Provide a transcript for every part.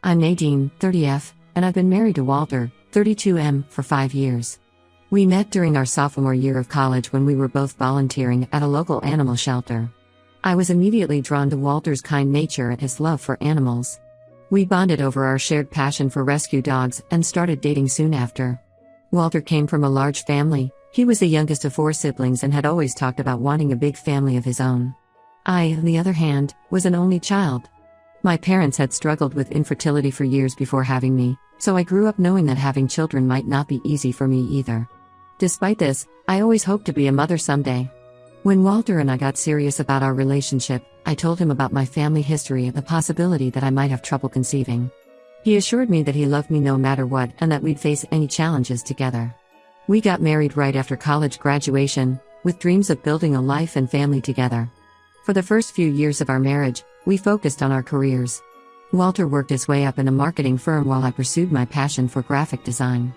I'm Nadine, 30F, and I've been married to Walter, 32M, for 5 years. We met during our sophomore year of college when we were both volunteering at a local animal shelter. I was immediately drawn to Walter's kind nature and his love for animals. We bonded over our shared passion for rescue dogs and started dating soon after. Walter came from a large family. He was the youngest of 4 siblings and had always talked about wanting a big family of his own. I, on the other hand, was an only child. My parents had struggled with infertility for years before having me, so I grew up knowing that having children might not be easy for me either. Despite this, I always hoped to be a mother someday. When Walter and I got serious about our relationship, I told him about my family history and the possibility that I might have trouble conceiving. He assured me that he loved me no matter what and that we'd face any challenges together. We got married right after college graduation, with dreams of building a life and family together. For the first few years of our marriage, we focused on our careers. Walter worked his way up in a marketing firm while I pursued my passion for graphic design.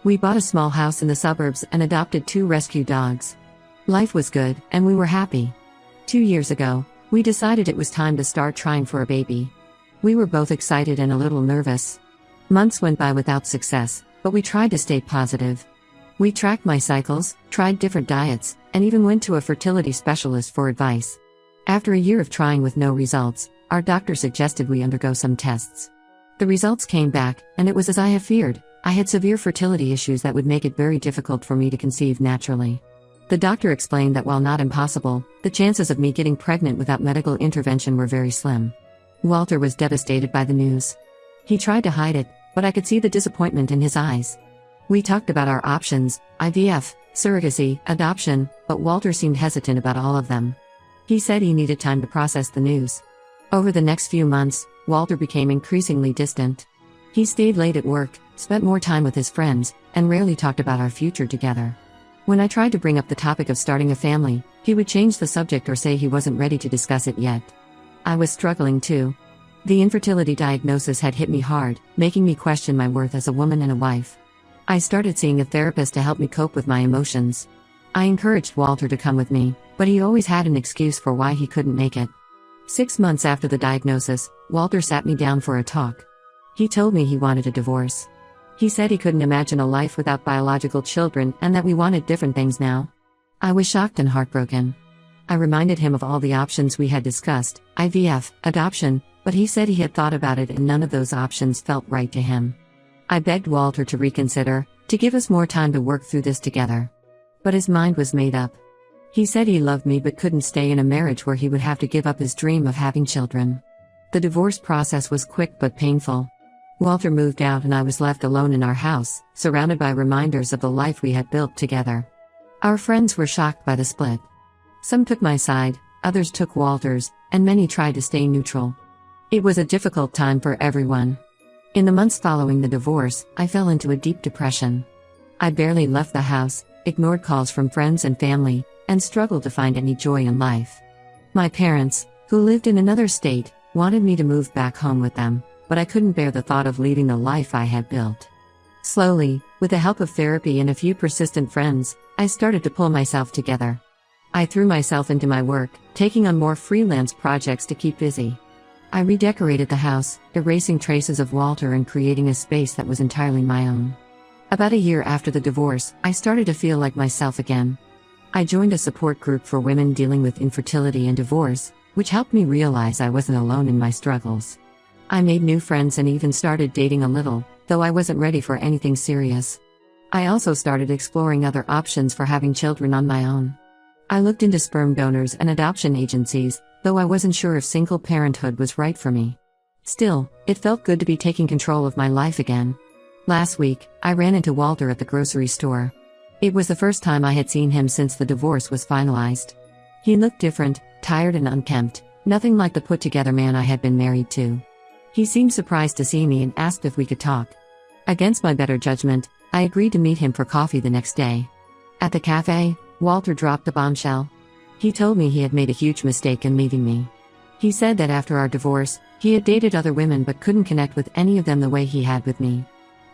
We bought a small house in the suburbs and adopted 2 rescue dogs. Life was good, and we were happy. 2 years ago, we decided it was time to start trying for a baby. We were both excited and a little nervous. Months went by without success, but we tried to stay positive. We tracked my cycles, tried different diets, and even went to a fertility specialist for advice. After a year of trying with no results, our doctor suggested we undergo some tests. The results came back, and it was as I had feared. I had severe fertility issues that would make it very difficult for me to conceive naturally. The doctor explained that while not impossible, the chances of me getting pregnant without medical intervention were very slim. Walter was devastated by the news. He tried to hide it, but I could see the disappointment in his eyes. We talked about our options: IVF, surrogacy, adoption, but Walter seemed hesitant about all of them. He said he needed time to process the news. Over the next few months, Walter became increasingly distant. He stayed late at work, spent more time with his friends, and rarely talked about our future together. When I tried to bring up the topic of starting a family, he would change the subject or say he wasn't ready to discuss it yet. I was struggling too. The infertility diagnosis had hit me hard, making me question my worth as a woman and a wife. I started seeing a therapist to help me cope with my emotions. I encouraged Walter to come with me, but he always had an excuse for why he couldn't make it. 6 months after the diagnosis, Walter sat me down for a talk. He told me he wanted a divorce. He said he couldn't imagine a life without biological children and that we wanted different things now. I was shocked and heartbroken. I reminded him of all the options we had discussed: IVF, adoption, but he said he had thought about it and none of those options felt right to him. I begged Walter to reconsider, to give us more time to work through this together. But his mind was made up. He said he loved me but couldn't stay in a marriage where he would have to give up his dream of having children. The divorce process was quick but painful. Walter moved out and I was left alone in our house, surrounded by reminders of the life we had built together. Our friends were shocked by the split. Some took my side, others took Walter's, and many tried to stay neutral. It was a difficult time for everyone. In the months following the divorce, I fell into a deep depression. I barely left the house, ignored calls from friends and family, and struggled to find any joy in life. My parents, who lived in another state, wanted me to move back home with them, but I couldn't bear the thought of leaving the life I had built. Slowly, with the help of therapy and a few persistent friends, I started to pull myself together. I threw myself into my work, taking on more freelance projects to keep busy. I redecorated the house, erasing traces of Walter and creating a space that was entirely my own. About a year after the divorce, I started to feel like myself again. I joined a support group for women dealing with infertility and divorce, which helped me realize I wasn't alone in my struggles. I made new friends and even started dating a little, though I wasn't ready for anything serious. I also started exploring other options for having children on my own. I looked into sperm donors and adoption agencies, though I wasn't sure if single parenthood was right for me. Still, it felt good to be taking control of my life again. Last week, I ran into Walter at the grocery store. It was the first time I had seen him since the divorce was finalized. He looked different, tired and unkempt, nothing like the put-together man I had been married to. He seemed surprised to see me and asked if we could talk. Against my better judgment, I agreed to meet him for coffee the next day. At the cafe, Walter dropped a bombshell. He told me he had made a huge mistake in leaving me. He said that after our divorce, he had dated other women but couldn't connect with any of them the way he had with me.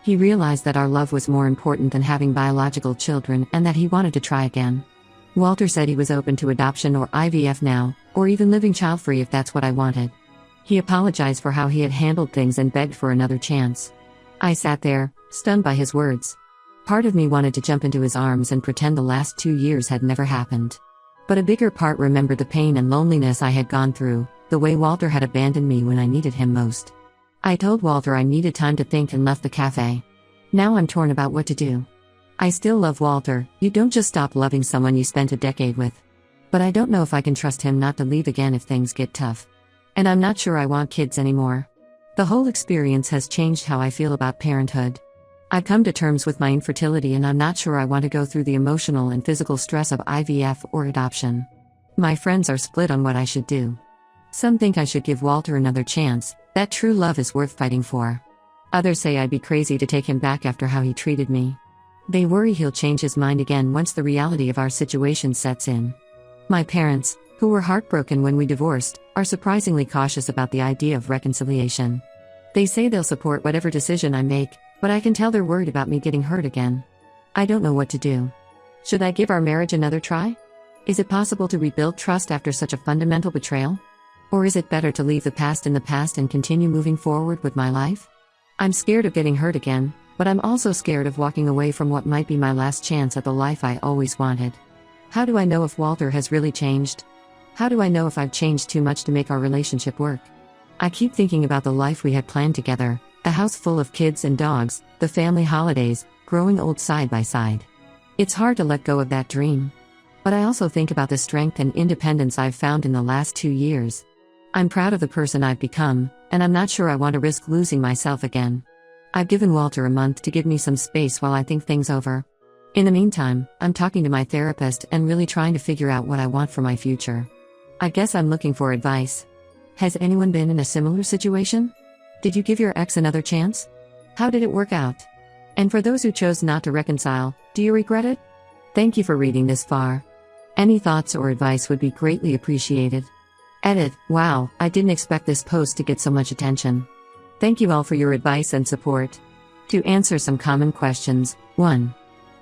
He realized that our love was more important than having biological children and that he wanted to try again. Walter said he was open to adoption or IVF now, or even living child-free if that's what I wanted. He apologized for how he had handled things and begged for another chance. I sat there, stunned by his words. Part of me wanted to jump into his arms and pretend the last 2 years had never happened. But a bigger part remembered the pain and loneliness I had gone through, the way Walter had abandoned me when I needed him most. I told Walter I needed time to think and left the cafe. Now I'm torn about what to do. I still love Walter. You don't just stop loving someone you spent a decade with. But I don't know if I can trust him not to leave again if things get tough. And I'm not sure I want kids anymore. The whole experience has changed how I feel about parenthood. I've come to terms with my infertility and I'm not sure I want to go through the emotional and physical stress of IVF or adoption. My friends are split on what I should do. Some think I should give Walter another chance, that true love is worth fighting for. Others say I'd be crazy to take him back after how he treated me. They worry he'll change his mind again once the reality of our situation sets in. My parents, who were heartbroken when we divorced, are surprisingly cautious about the idea of reconciliation. They say they'll support whatever decision I make, but I can tell they're worried about me getting hurt again. I don't know what to do. Should I give our marriage another try? Is it possible to rebuild trust after such a fundamental betrayal? Or is it better to leave the past in the past and continue moving forward with my life? I'm scared of getting hurt again, but I'm also scared of walking away from what might be my last chance at the life I always wanted. How do I know if Walter has really changed? How do I know if I've changed too much to make our relationship work? I keep thinking about the life we had planned together, a house full of kids and dogs, the family holidays, growing old side by side. It's hard to let go of that dream. But I also think about the strength and independence I've found in the last 2 years. I'm proud of the person I've become, and I'm not sure I want to risk losing myself again. I've given Walter a month to give me some space while I think things over. In the meantime, I'm talking to my therapist and really trying to figure out what I want for my future. I guess I'm looking for advice. Has anyone been in a similar situation? Did you give your ex another chance? How did it work out? And for those who chose not to reconcile, do you regret it? Thank you for reading this far. Any thoughts or advice would be greatly appreciated. Edit. Wow, I didn't expect this post to get so much attention. Thank you all for your advice and support. To answer some common questions. 1.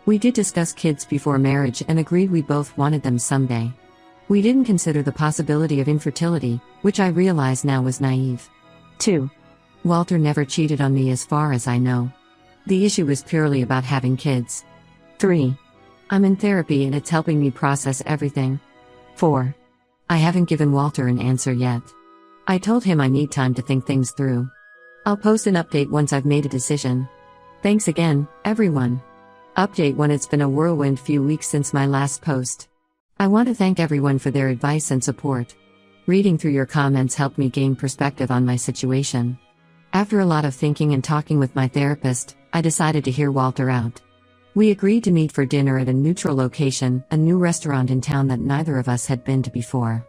We did discuss kids before marriage and agreed we both wanted them someday. We didn't consider the possibility of infertility, which I realize now was naive. 2. Walter never cheated on me as far as I know. The issue was purely about having kids. 3. I'm in therapy and it's helping me process everything. 4. I haven't given Walter an answer yet. I told him I need time to think things through. I'll post an update once I've made a decision. Thanks again, everyone. Update 1. It's been a whirlwind few weeks since my last post. I want to thank everyone for their advice and support. Reading through your comments helped me gain perspective on my situation. After a lot of thinking and talking with my therapist, I decided to hear Walter out. We agreed to meet for dinner at a neutral location, a new restaurant in town that neither of us had been to before.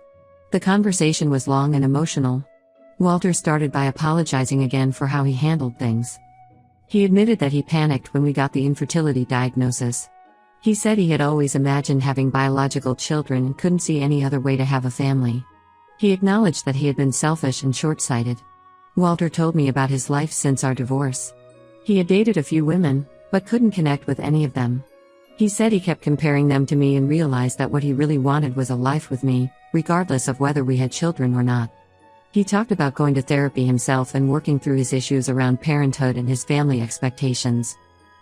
The conversation was long and emotional. Walter started by apologizing again for how he handled things. He admitted that he panicked when we got the infertility diagnosis. He said he had always imagined having biological children and couldn't see any other way to have a family. He acknowledged that he had been selfish and short-sighted. Walter told me about his life since our divorce. He had dated a few women, but couldn't connect with any of them. He said he kept comparing them to me and realized that what he really wanted was a life with me, regardless of whether we had children or not. He talked about going to therapy himself and working through his issues around parenthood and his family expectations.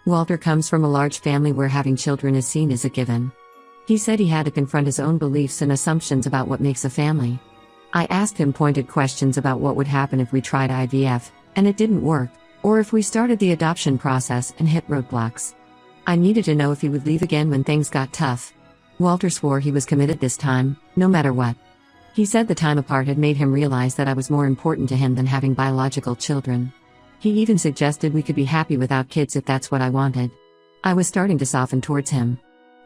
Walter comes from a large family where having children is seen as a given. He said he had to confront his own beliefs and assumptions about what makes a family. I asked him pointed questions about what would happen if we tried IVF, and it didn't work, or if we started the adoption process and hit roadblocks. I needed to know if he would leave again when things got tough. Walter swore he was committed this time, no matter what. He said the time apart had made him realize that I was more important to him than having biological children. He even suggested we could be happy without kids if that's what I wanted. I was starting to soften towards him.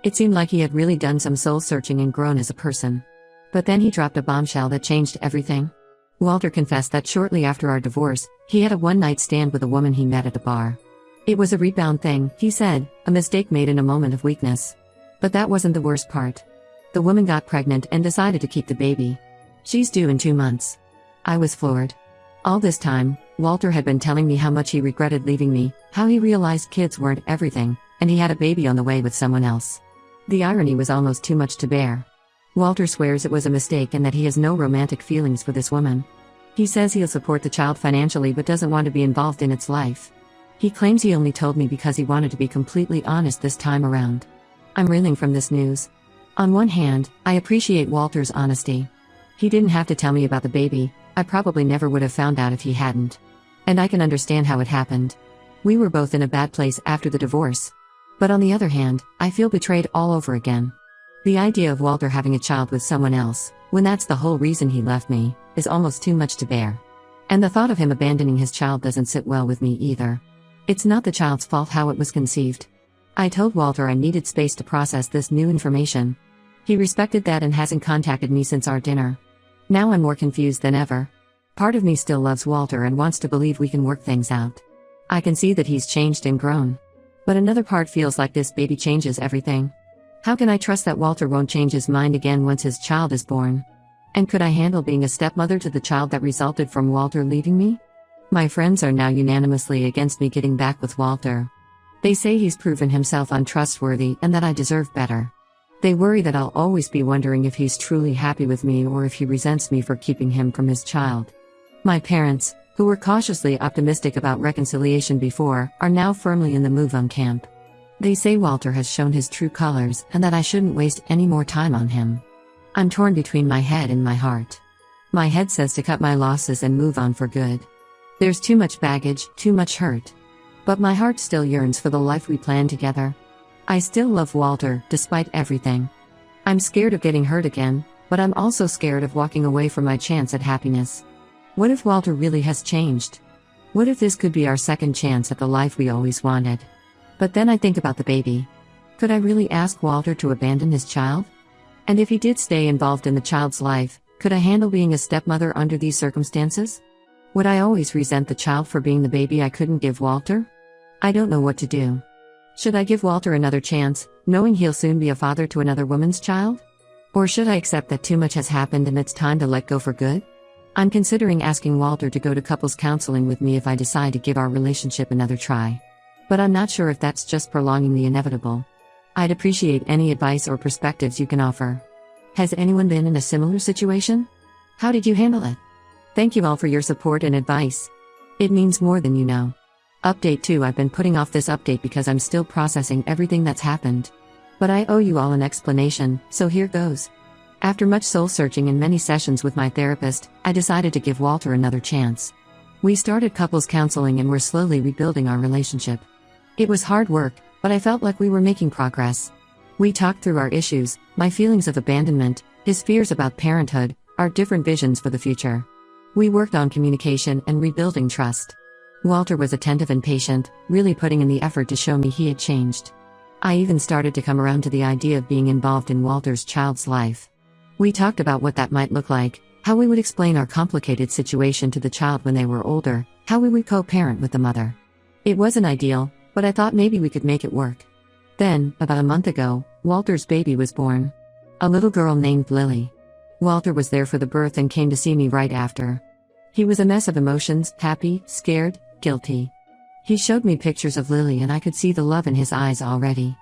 It seemed like he had really done some soul-searching and grown as a person. But then he dropped a bombshell that changed everything. Walter confessed that shortly after our divorce, he had a one-night stand with a woman he met at a bar. It was a rebound thing, he said, a mistake made in a moment of weakness. But that wasn't the worst part. The woman got pregnant and decided to keep the baby. She's due in 2 months. I was floored. All this time, Walter had been telling me how much he regretted leaving me, how he realized kids weren't everything, and he had a baby on the way with someone else. The irony was almost too much to bear. Walter swears it was a mistake and that he has no romantic feelings for this woman. He says he'll support the child financially but doesn't want to be involved in its life. He claims he only told me because he wanted to be completely honest this time around. I'm reeling from this news. On one hand, I appreciate Walter's honesty. He didn't have to tell me about the baby. I probably never would have found out if he hadn't. And I can understand how it happened. We were both in a bad place after the divorce. But on the other hand, I feel betrayed all over again. The idea of Walter having a child with someone else, when that's the whole reason he left me, is almost too much to bear. And the thought of him abandoning his child doesn't sit well with me either. It's not the child's fault how it was conceived. I told Walter I needed space to process this new information. He respected that and hasn't contacted me since our dinner. Now I'm more confused than ever. Part of me still loves Walter and wants to believe we can work things out. I can see that he's changed and grown. But another part feels like this baby changes everything. How can I trust that Walter won't change his mind again once his child is born? And could I handle being a stepmother to the child that resulted from Walter leaving me? My friends are now unanimously against me getting back with Walter. They say he's proven himself untrustworthy and that I deserve better. They worry that I'll always be wondering if he's truly happy with me or if he resents me for keeping him from his child. My parents, who were cautiously optimistic about reconciliation before, are now firmly in the move-on camp. They say Walter has shown his true colors and that I shouldn't waste any more time on him. I'm torn between my head and my heart. My head says to cut my losses and move on for good. There's too much baggage, too much hurt. But my heart still yearns for the life we planned together. I still love Walter, despite everything. I'm scared of getting hurt again, but I'm also scared of walking away from my chance at happiness. What if Walter really has changed? What if this could be our second chance at the life we always wanted? But then I think about the baby. Could I really ask Walter to abandon his child? And if he did stay involved in the child's life, could I handle being a stepmother under these circumstances? Would I always resent the child for being the baby I couldn't give Walter? I don't know what to do. Should I give Walter another chance, knowing he'll soon be a father to another woman's child? Or should I accept that too much has happened and it's time to let go for good? I'm considering asking Walter to go to couples counseling with me if I decide to give our relationship another try. But I'm not sure if that's just prolonging the inevitable. I'd appreciate any advice or perspectives you can offer. Has anyone been in a similar situation? How did you handle it? Thank you all for your support and advice. It means more than you know. Update 2. I've been putting off this update because I'm still processing everything that's happened. But I owe you all an explanation, so here goes. After much soul-searching and many sessions with my therapist, I decided to give Walter another chance. We started couples counseling and we're slowly rebuilding our relationship. It was hard work, but I felt like we were making progress. We talked through our issues, my feelings of abandonment, his fears about parenthood, our different visions for the future. We worked on communication and rebuilding trust. Walter was attentive and patient, really putting in the effort to show me he had changed. I even started to come around to the idea of being involved in Walter's child's life. We talked about what that might look like, how we would explain our complicated situation to the child when they were older, how we would co-parent with the mother. It wasn't ideal, but I thought maybe we could make it work. Then, about a month ago, Walter's baby was born. A little girl named Lily. Walter was there for the birth and came to see me right after. He was a mess of emotions, happy, scared, guilty. He showed me pictures of Lily and I could see the love in his eyes already.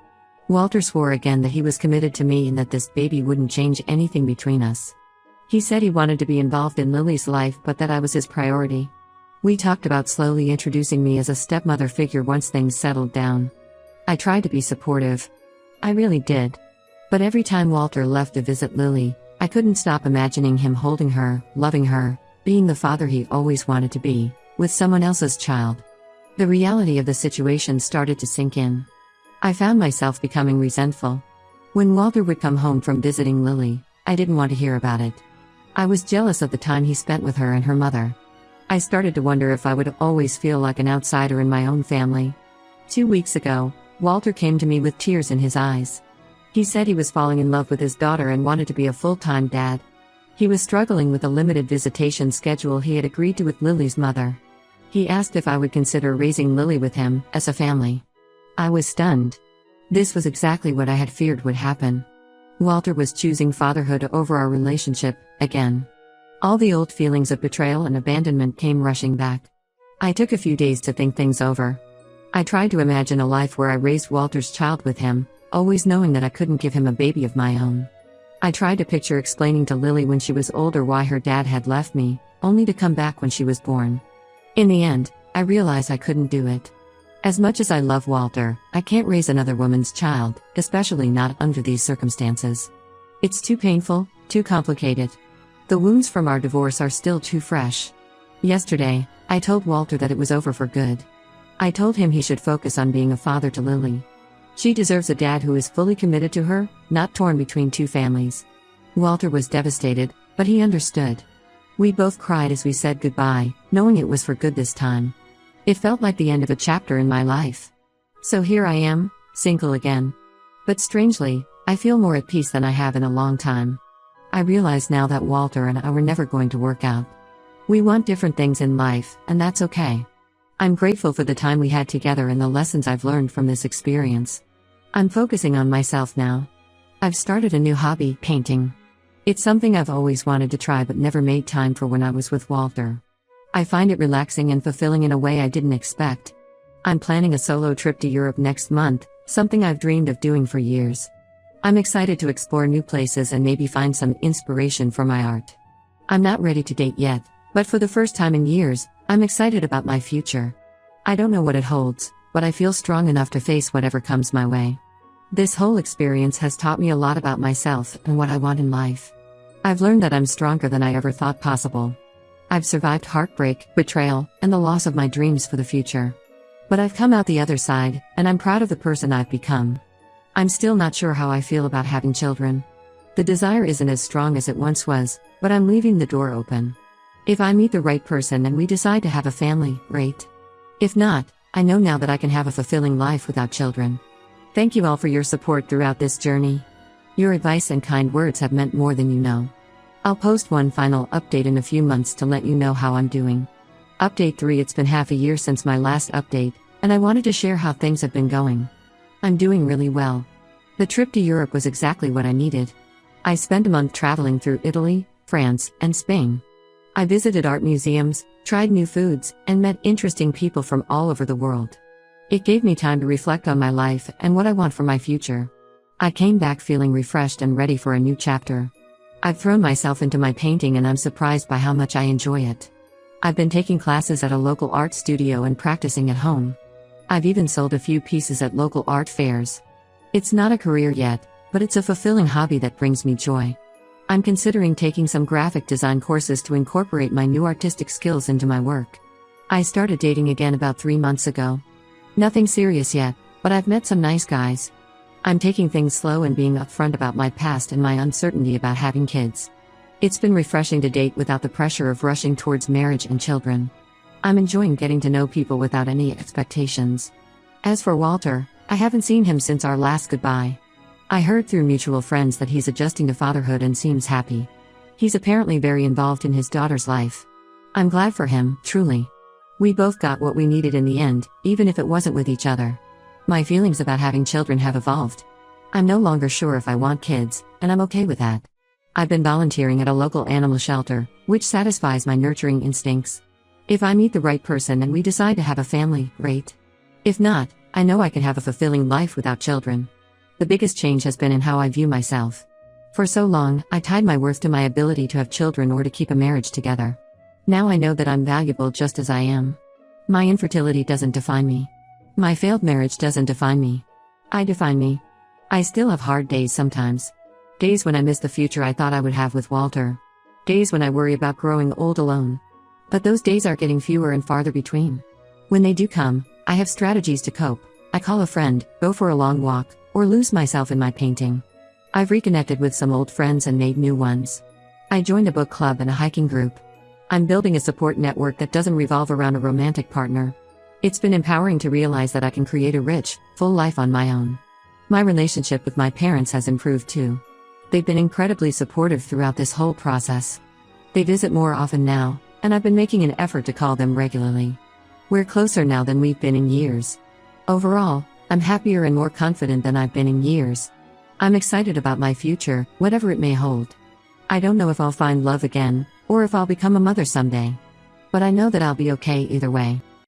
Walter swore again that he was committed to me and that this baby wouldn't change anything between us. He said he wanted to be involved in Lily's life but that I was his priority. We talked about slowly introducing me as a stepmother figure once things settled down. I tried to be supportive. I really did. But every time Walter left to visit Lily, I couldn't stop imagining him holding her, loving her, being the father he always wanted to be, with someone else's child. The reality of the situation started to sink in. I found myself becoming resentful. When Walter would come home from visiting Lily, I didn't want to hear about it. I was jealous of the time he spent with her and her mother. I started to wonder if I would always feel like an outsider in my own family. 2 weeks ago, Walter came to me with tears in his eyes. He said he was falling in love with his daughter and wanted to be a full-time dad. He was struggling with a limited visitation schedule he had agreed to with Lily's mother. He asked if I would consider raising Lily with him, as a family. I was stunned. This was exactly what I had feared would happen. Walter was choosing fatherhood over our relationship, again. All the old feelings of betrayal and abandonment came rushing back. I took a few days to think things over. I tried to imagine a life where I raised Walter's child with him, always knowing that I couldn't give him a baby of my own. I tried to picture explaining to Lily when she was older why her dad had left me, only to come back when she was born. In the end, I realized I couldn't do it. As much as I love Walter, I can't raise another woman's child, especially not under these circumstances. It's too painful, too complicated. The wounds from our divorce are still too fresh. Yesterday, I told Walter that it was over for good. I told him he should focus on being a father to Lily. She deserves a dad who is fully committed to her, not torn between two families. Walter was devastated, but he understood. We both cried as we said goodbye, knowing it was for good this time. It felt like the end of a chapter in my life. So here I am, single again. But strangely, I feel more at peace than I have in a long time. I realize now that Walter and I were never going to work out. We want different things in life, and that's okay. I'm grateful for the time we had together and the lessons I've learned from this experience. I'm focusing on myself now. I've started a new hobby, painting. It's something I've always wanted to try but never made time for when I was with Walter. I find it relaxing and fulfilling in a way I didn't expect. I'm planning a solo trip to Europe next month, something I've dreamed of doing for years. I'm excited to explore new places and maybe find some inspiration for my art. I'm not ready to date yet, but for the first time in years, I'm excited about my future. I don't know what it holds, but I feel strong enough to face whatever comes my way. This whole experience has taught me a lot about myself and what I want in life. I've learned that I'm stronger than I ever thought possible. I've survived heartbreak, betrayal, and the loss of my dreams for the future. But I've come out the other side, and I'm proud of the person I've become. I'm still not sure how I feel about having children. The desire isn't as strong as it once was, but I'm leaving the door open. If I meet the right person and we decide to have a family, great. If not, I know now that I can have a fulfilling life without children. Thank you all for your support throughout this journey. Your advice and kind words have meant more than you know. I'll post one final update in a few months to let you know how I'm doing. Update 3. It's been half a year since my last update, and I wanted to share how things have been going. I'm doing really well. The trip to Europe was exactly what I needed. I spent a month traveling through Italy, France, and Spain. I visited art museums, tried new foods, and met interesting people from all over the world. It gave me time to reflect on my life and what I want for my future. I came back feeling refreshed and ready for a new chapter. I've thrown myself into my painting and I'm surprised by how much I enjoy it. I've been taking classes at a local art studio and practicing at home. I've even sold a few pieces at local art fairs. It's not a career yet, but it's a fulfilling hobby that brings me joy. I'm considering taking some graphic design courses to incorporate my new artistic skills into my work. I started dating again about 3 months ago. Nothing serious yet, but I've met some nice guys. I'm taking things slow and being upfront about my past and my uncertainty about having kids. It's been refreshing to date without the pressure of rushing towards marriage and children. I'm enjoying getting to know people without any expectations. As for Walter, I haven't seen him since our last goodbye. I heard through mutual friends that he's adjusting to fatherhood and seems happy. He's apparently very involved in his daughter's life. I'm glad for him, truly. We both got what we needed in the end, even if it wasn't with each other. My feelings about having children have evolved. I'm no longer sure if I want kids, and I'm okay with that. I've been volunteering at a local animal shelter, which satisfies my nurturing instincts. If I meet the right person and we decide to have a family, great. If not, I know I can have a fulfilling life without children. The biggest change has been in how I view myself. For so long, I tied my worth to my ability to have children or to keep a marriage together. Now I know that I'm valuable just as I am. My infertility doesn't define me. My failed marriage doesn't define me. I define me. I still have hard days sometimes. Days when I miss the future I thought I would have with Walter. Days when I worry about growing old alone. But those days are getting fewer and farther between. When they do come, I have strategies to cope. I call a friend, go for a long walk, or lose myself in my painting. I've reconnected with some old friends and made new ones. I joined a book club and a hiking group. I'm building a support network that doesn't revolve around a romantic partner. It's been empowering to realize that I can create a rich, full life on my own. My relationship with my parents has improved too. They've been incredibly supportive throughout this whole process. They visit more often now, and I've been making an effort to call them regularly. We're closer now than we've been in years. Overall, I'm happier and more confident than I've been in years. I'm excited about my future, whatever it may hold. I don't know if I'll find love again, or if I'll become a mother someday. But I know that I'll be okay either way.